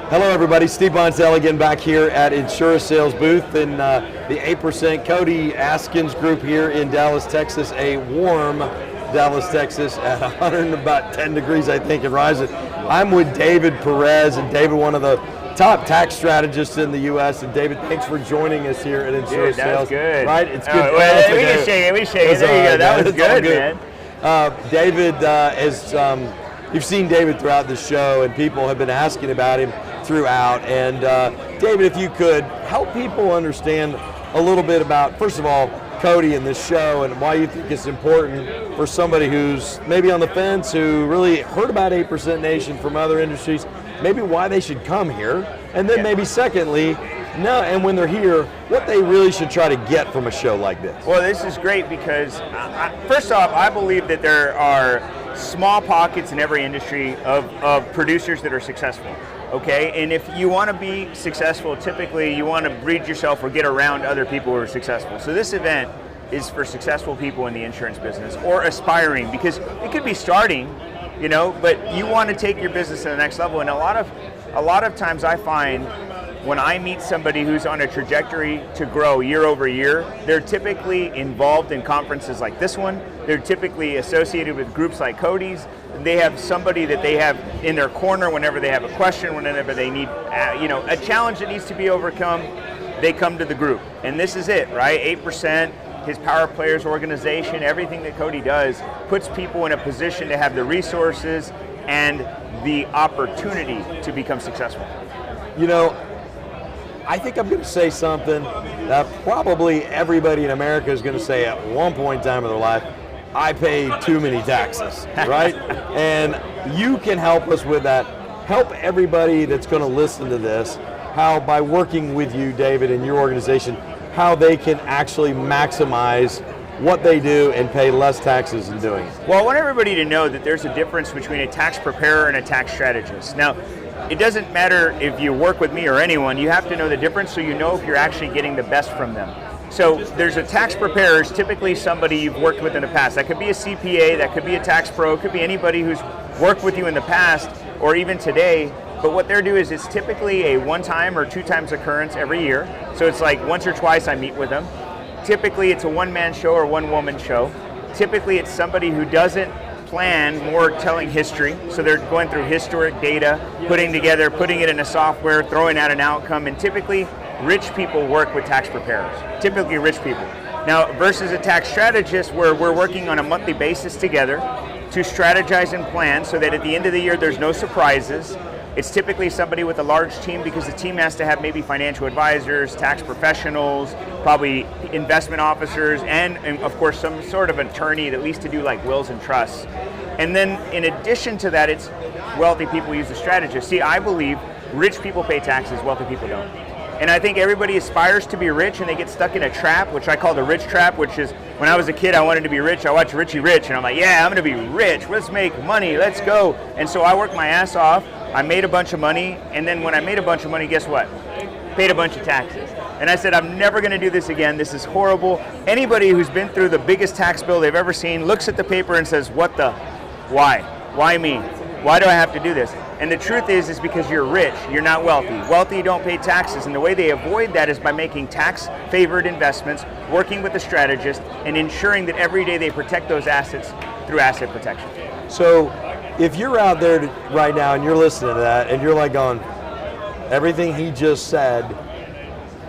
Hello everybody, Steve Bontell again back here at Insurasales booth in the 8% Cody Askins group here in Dallas, Texas, a warm Dallas, Texas at 110 degrees I think and rising. I'm with David Perez, and David, one of the top tax strategists in the U.S. And David, thanks for joining us here at Insurasales. Dude, that was good. Right? It's good. We can shake it, There you go. That was good, man. David, you've seen David throughout the show, and people have been asking about him throughout. And David, if you could help people understand a little bit about, first of all, Cody and this show, and why you think it's important for somebody who's maybe on the fence, who really heard about 8% Nation from other industries, maybe why they should come here, and then maybe secondly, and when they're here, what they really should try to get from a show like this. Well, this is great because, first off, I believe that there are small pockets in every industry of producers that are successful. Okay, and if you want to be successful, typically you want to breed yourself or get around other people who are successful. So this event is for successful people in the insurance business, or aspiring, because it could be starting, but you want to take your business to the next level. And a lot of times I find when I meet somebody who's on a trajectory to grow year over year, they're typically involved in conferences like this one. They're typically associated with groups like Cody's. They have somebody that they have in their corner whenever they have a question, whenever they need, a challenge that needs to be overcome. They come to the group, and this is it, right? 8%, his Power Players organization, everything that Cody does puts people in a position to have the resources and the opportunity to become successful. I think I'm going to say something that probably everybody in America is going to say at one point in time in their life. I pay too many taxes, right? And you can help us with that. Help everybody that's going to listen to this, how by working with you, David, and your organization, how they can actually maximize what they do and pay less taxes in doing it. Well, I want everybody to know that there's a difference between a tax preparer and a tax strategist. Now, it doesn't matter if you work with me or anyone, you have to know the difference so you know if you're actually getting the best from them. So there's a tax preparer, is typically somebody you've worked with in the past. That could be a CPA, that could be a tax pro, it could be anybody who's worked with you in the past or even today. But what they're doing is it's typically a one-time or two-times occurrence every year. So it's like once or twice I meet with them. Typically it's a one-man show or one-woman show. Typically it's somebody who doesn't plan, more telling history. So they're going through historic data, putting it in a software, throwing out an outcome, and typically rich people work with tax preparers. Typically rich people. Now, versus a tax strategist where we're working on a monthly basis together to strategize and plan so that at the end of the year there's no surprises. It's typically somebody with a large team because the team has to have maybe financial advisors, tax professionals, probably investment officers, and of course some sort of attorney, at least to do like wills and trusts. And then in addition to that, it's wealthy people use the strategist. See, I believe rich people pay taxes, wealthy people don't. And I think everybody aspires to be rich and they get stuck in a trap, which I call the rich trap, which is when I was a kid, I wanted to be rich. I watched Richie Rich and I'm like, yeah, I'm gonna be rich. Let's make money, let's go. And so I worked my ass off. I made a bunch of money. And then when I made a bunch of money, guess what? Paid a bunch of taxes. And I said, I'm never gonna do this again. This is horrible. Anybody who's been through the biggest tax bill they've ever seen looks at the paper and says, what the, why? Why me? Why do I have to do this? And the truth is because you're rich, you're not wealthy. Wealthy don't pay taxes, and the way they avoid that is by making tax-favored investments, working with a strategist, and ensuring that every day they protect those assets through asset protection. So if you're out there right now and you're listening to that and you're like going, everything he just said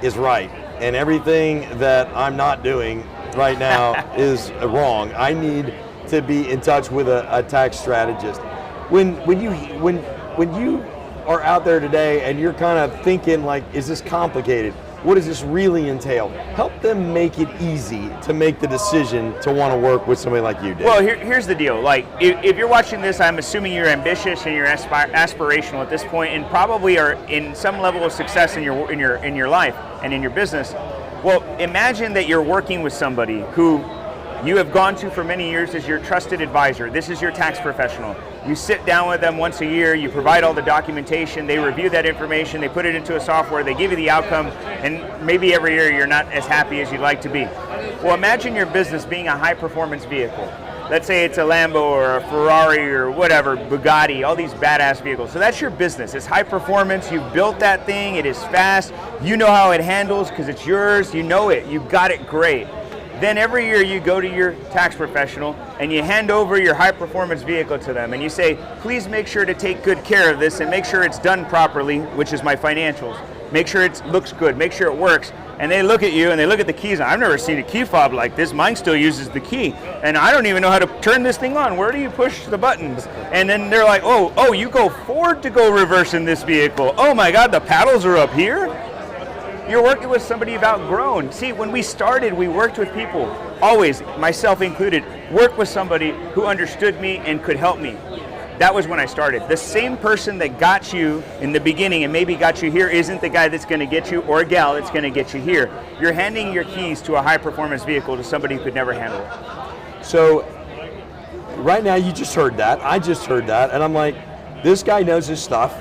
is right, and everything that I'm not doing right now is wrong. I need to be in touch with a tax strategist. When you are out there today and you're kind of thinking like, is this complicated? What does this really entail? Help them make it easy to make the decision to want to work with somebody like you did. Well, here's the deal. Like, if you're watching this, I'm assuming you're ambitious and you're aspirational at this point, and probably are in some level of success in your life and in your business. Well, imagine that you're working with somebody who you have gone to for many years as your trusted advisor. This is your tax professional. You sit down with them once a year, you provide all the documentation, they review that information, they put it into a software, they give you the outcome, and maybe every year you're not as happy as you'd like to be. Well, imagine your business being a high performance vehicle. Let's say it's a Lambo or a Ferrari or whatever, Bugatti, all these badass vehicles. So that's your business. It's high performance. You've built that thing. It is fast. You know how it handles because it's yours. You know it. You've got it great. Then every year you go to your tax professional and you hand over your high performance vehicle to them and you say, please make sure to take good care of this and make sure it's done properly, which is my financials. Make sure it looks good, make sure it works. And they look at you and they look at the keys. I've never seen a key fob like this. Mine still uses the key. And I don't even know how to turn this thing on. Where do you push the buttons? And then they're like, oh, you go forward to go reverse in this vehicle. Oh my God, the paddles are up here? You're working with somebody you've outgrown. See, when we started, we worked with people, always, myself included, worked with somebody who understood me and could help me. That was when I started. The same person that got you in the beginning and maybe got you here isn't the guy that's going to get you, or a gal that's going to get you here. You're handing your keys to a high performance vehicle to somebody who could never handle it. So right now you just heard that, I just heard that, and I'm like, this guy knows his stuff,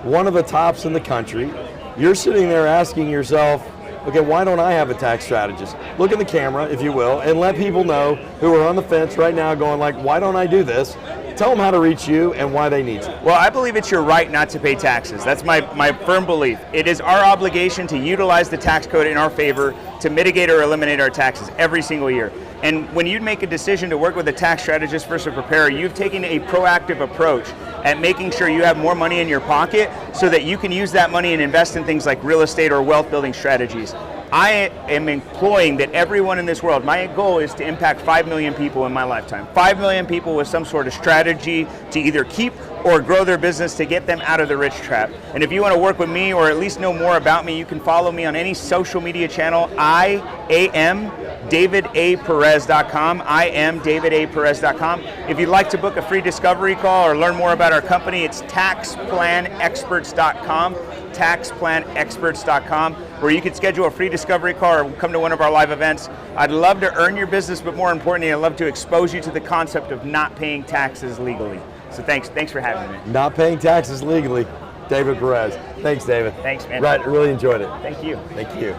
one of the tops in the country. You're sitting there asking yourself, okay, why don't I have a tax strategist? Look in the camera, if you will, and let people know who are on the fence right now going like, why don't I do this? Tell them how to reach you and why they need you. Well, I believe it's your right not to pay taxes. That's my firm belief. It is our obligation to utilize the tax code in our favor to mitigate or eliminate our taxes every single year. And when you make a decision to work with a tax strategist versus a preparer, you've taken a proactive approach at making sure you have more money in your pocket so that you can use that money and invest in things like real estate or wealth building strategies. I am employing that everyone in this world, my goal is to impact 5 million people in my lifetime. 5 million people with some sort of strategy to either keep or grow their business to get them out of the rich trap. And if you want to work with me or at least know more about me, you can follow me on any social media channel. I am davidaperez.com. I am davidaperez.com. If you'd like to book a free discovery call or learn more about our company, it's taxplanexperts.com. taxplanexperts.com, where you can schedule a free discovery call or come to one of our live events. I'd love to earn your business, but more importantly, I'd love to expose you to the concept of not paying taxes legally. So thanks for having me. Not paying taxes legally, David Perez. Thanks, David. Thanks, man. Right, really enjoyed it. Thank you. Thank you.